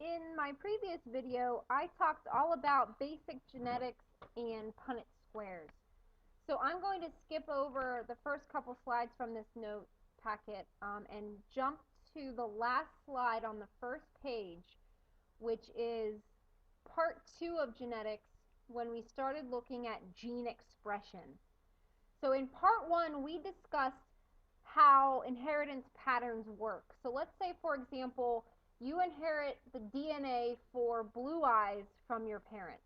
in my previous video, I talked all about basic genetics and Punnett squares. So I'm going to skip over the first couple slides from this note packet and jump to the last slide on the first page, which is part 2 of genetics when we started looking at gene expression. So in part 1, we discussed how inheritance patterns work. So let's say, for example, you inherit the DNA for blue eyes from your parents.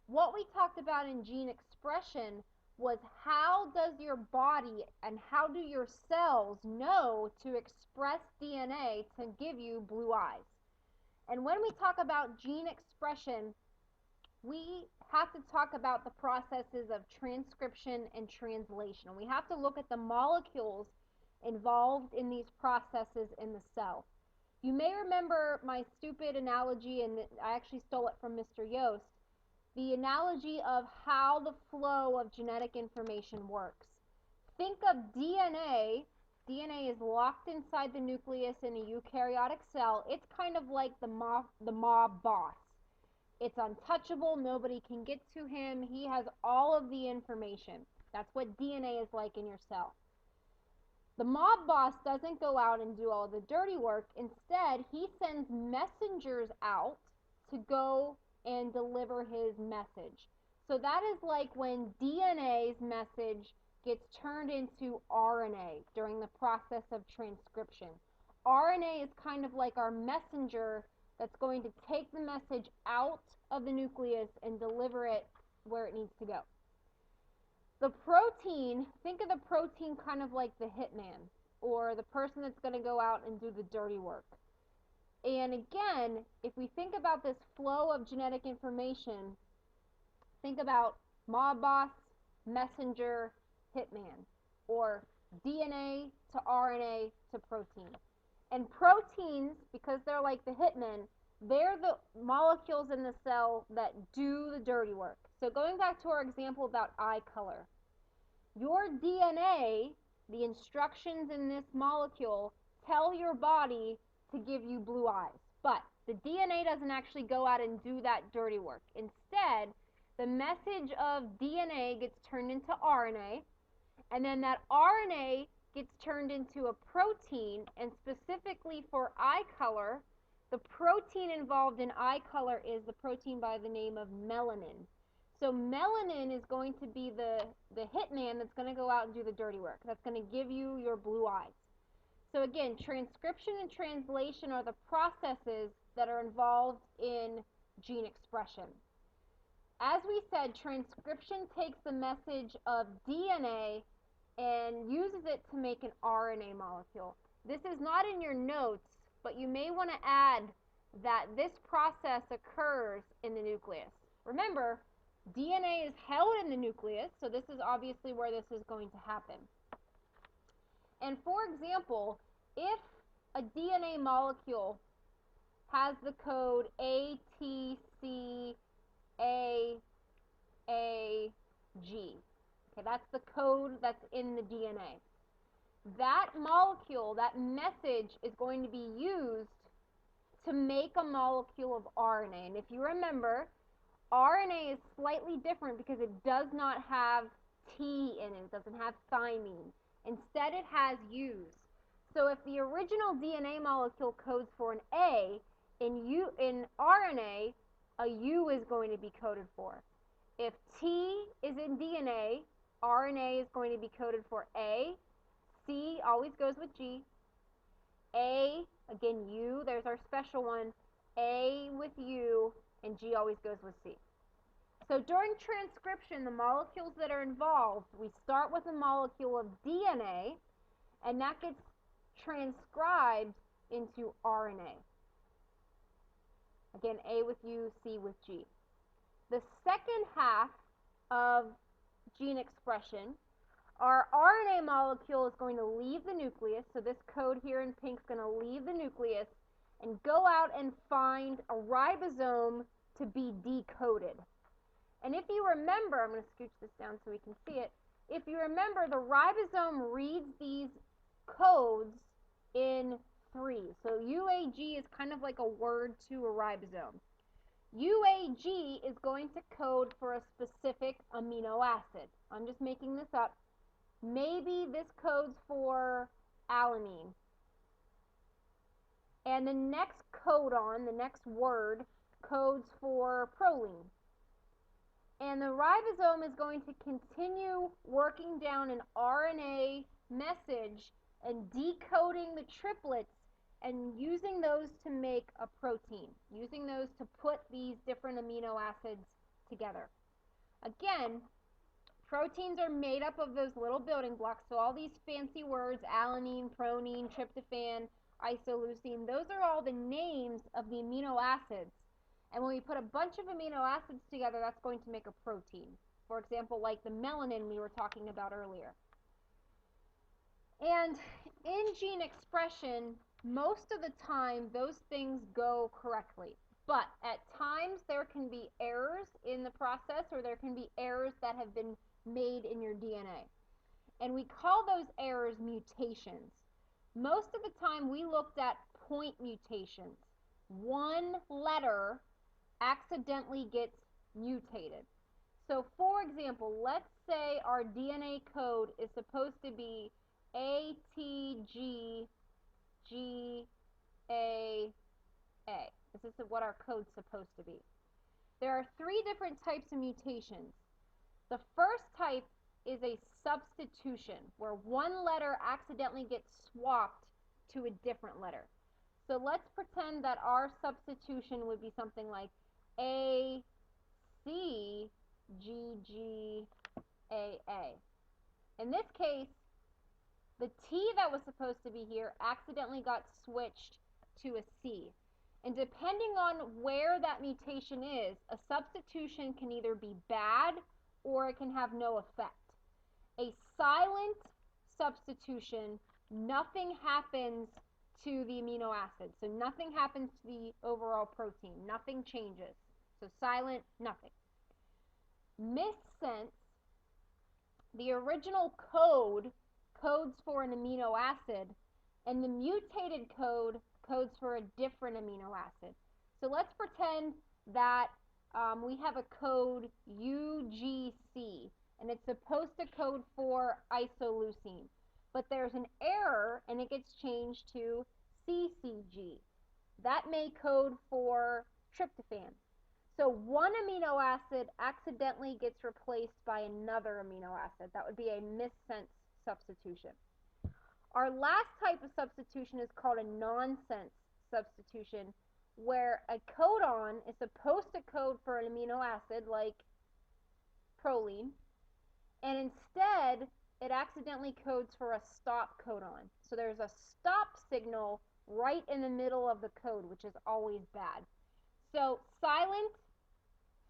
What we talked about in gene expression was how does your body and how do your cells know to express DNA to give you blue eyes. And when we talk about gene expression, we have to talk about the processes of transcription and translation. We have to look at the molecules involved in these processes in the cell. You may remember my stupid analogy, and I actually stole it from Mr. Yost, the analogy of how the flow of genetic information works. Think of DNA. DNA is locked inside the nucleus in a eukaryotic cell. It's kind of like the mob boss. It's untouchable. Nobody can get to him. He has all of the information. That's what DNA is like in your cell. The mob boss doesn't go out and do all the dirty work. Instead, he sends messengers out to go and deliver his message. So that is like when DNA's message gets turned into RNA during the process of transcription. RNA is kind of like our messenger that's going to take the message out of the nucleus and deliver it where it needs to go. The protein, think of the protein kind of like the hitman, or the person that's going to go out and do the dirty work. And again, if we think about this flow of genetic information, think about mob boss, messenger, hitman, or DNA to RNA to protein. And proteins, because they're like the hitmen, they're the molecules in the cell that do the dirty work. So going back to our example about eye color, your DNA, the instructions in this molecule, tell your body to give you blue eyes. But the DNA doesn't actually go out and do that dirty work. Instead, the message of DNA gets turned into RNA, and then that RNA gets turned into a protein, and specifically for eye color, the protein involved in eye color is the protein by the name of melanin. So melanin is going to be the hitman that's going to go out and do the dirty work. That's going to give you your blue eyes. So again, transcription and translation are the processes that are involved in gene expression. As we said, transcription takes the message of DNA and uses it to make an RNA molecule. This is not in your notes, but you may want to add that this process occurs in the nucleus. Remember, DNA is held in the nucleus, so this is obviously where this is going to happen. And for example, if a DNA molecule has the code ATCAAG, okay, that's the code that's in the DNA. That molecule, that message is going to be used to make a molecule of RNA. And if you remember, RNA is slightly different because it does not have T in it. It doesn't have thymine. Instead, it has U's. So if the original DNA molecule codes for an A, in RNA, a U is going to be coded for. If T is in DNA, RNA is going to be coded for A. C always goes with G. A, again, U, there's our special one. A with U, and G always goes with C. So during transcription, the molecules that are involved, we start with a molecule of DNA, and that gets transcribed into RNA. Again, A with U, C with G. The second half of gene expression, our RNA molecule is going to leave the nucleus, so this code here in pink is going to leave the nucleus and go out and find a ribosome to be decoded. And if you remember, I'm going to scooch this down so we can see it. If you remember, the ribosome reads these codes in 3. So UAG is kind of like a word to a ribosome. UAG is going to code for a specific amino acid. I'm just making this up. Maybe this codes for alanine. And the next codon, the next word, codes for proline. And the ribosome is going to continue working down an RNA message and decoding the triplets and using those to make a protein, using those to put these different amino acids together. Again, proteins are made up of those little building blocks, so all these fancy words, alanine, proline, tryptophan, isoleucine, those are all the names of the amino acids. And when we put a bunch of amino acids together, that's going to make a protein. For example, like the melanin we were talking about earlier. And in gene expression, most of the time, those things go correctly. But at times, there can be errors in the process, or there can be errors that have been made in your DNA. And we call those errors mutations. Most of the time, we looked at point mutations. One letter accidentally gets mutated. So for example, let's say our DNA code is supposed to be ATGGAA. This is what our code's supposed to be. There are 3 different types of mutations. The first type is a substitution, where one letter accidentally gets swapped to a different letter. So let's pretend that our substitution would be something like ACGGAA. In this case, the T that was supposed to be here accidentally got switched to a C. And depending on where that mutation is, a substitution can either be bad or it can have no effect. A silent substitution, nothing happens to the amino acid. So nothing happens to the overall protein. Nothing changes. So silent, nothing. Missense, the original code codes for an amino acid, and the mutated code codes for a different amino acid. So let's pretend that we have a code UGC, and it's supposed to code for isoleucine. But there's an error, and it gets changed to CCG. That may code for tryptophan. So one amino acid accidentally gets replaced by another amino acid. That would be a missense substitution. Our last type of substitution is called a nonsense substitution, where a codon is supposed to code for an amino acid like proline, and instead it accidentally codes for a stop codon. So there's a stop signal right in the middle of the code, which is always bad. So silent,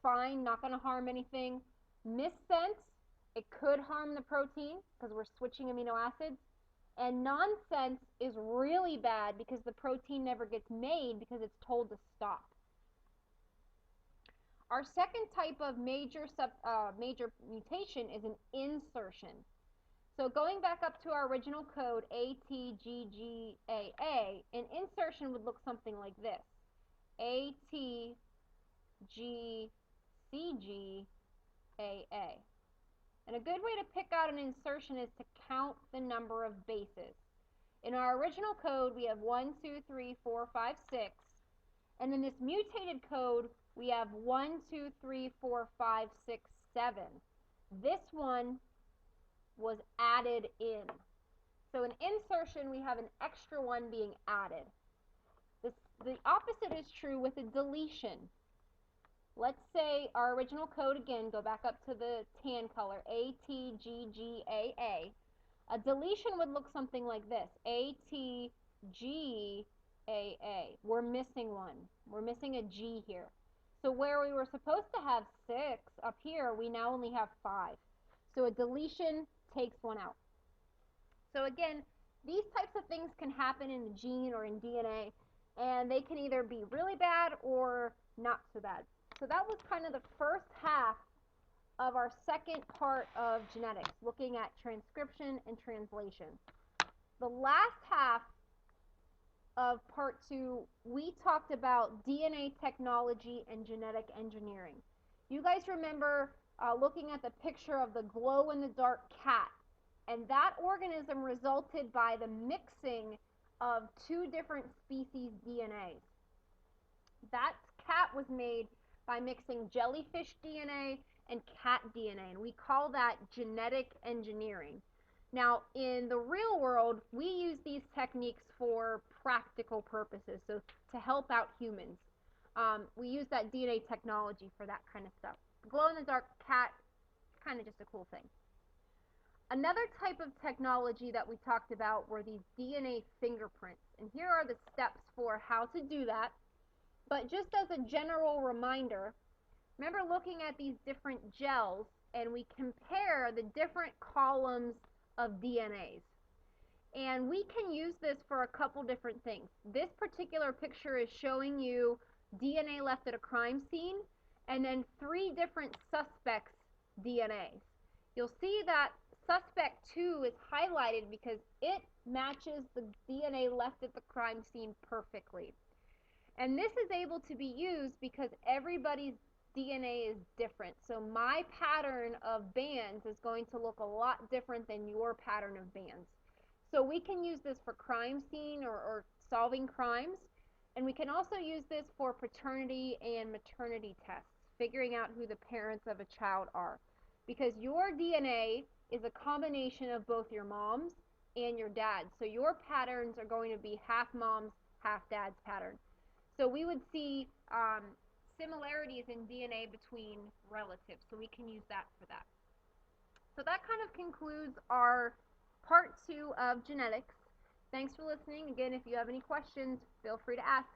fine, not going to harm anything. Missense, it could harm the protein because we're switching amino acids. And nonsense is really bad because the protein never gets made because it's told to stop. Our second type of major mutation is an insertion. So going back up to our original code, ATGGAA, an insertion would look something like this. ATGCGAA. And a good way to pick out an insertion is to count the number of bases. In our original code, we have 1, 2, 3, 4, 5, 6. And in this mutated code, we have 1, 2, 3, 4, 5, 6, 7. This one was added in. So in insertion, we have an extra one being added. The opposite is true with a deletion. Let's say our original code again, go back up to the tan color, ATGGAA. A deletion would look something like this, ATGAA. We're missing one. We're missing a G here. So where we were supposed to have 6 up here, we now only have 5. So a deletion takes one out. So again, these types of things can happen in the gene or in DNA, and they can either be really bad or not so bad. So that was kind of the first half of our second part of genetics, looking at transcription and translation. The last half of part 2, we talked about DNA technology and genetic engineering. You guys remember looking at the picture of the glow-in-the-dark cat, and that organism resulted by the mixing of two different species' DNAs. That cat was made by mixing jellyfish DNA and cat DNA, and we call that genetic engineering. Now, in the real world, we use these techniques for practical purposes, so to help out humans. We use that DNA technology for that kind of stuff. Glow-in-the-dark cat, kind of just a cool thing. Another type of technology that we talked about were these DNA fingerprints, and here are the steps for how to do that. But just as a general reminder, remember looking at these different gels, and we compare the different columns of DNAs. And we can use this for a couple different things. This particular picture is showing you DNA left at a crime scene, and then 3 different suspects' DNAs. You'll see that suspect 2 is highlighted because it matches the DNA left at the crime scene perfectly. And this is able to be used because everybody's DNA is different. So my pattern of bands is going to look a lot different than your pattern of bands. So we can use this for crime scene or solving crimes. And we can also use this for paternity and maternity tests, figuring out who the parents of a child are. Because your DNA is a combination of both your mom's and your dad's. So your patterns are going to be half mom's, half dad's pattern. So we would see similarities in DNA between relatives, so we can use that for that. So that kind of concludes our part 2 of genetics. Thanks for listening. Again, if you have any questions, feel free to ask.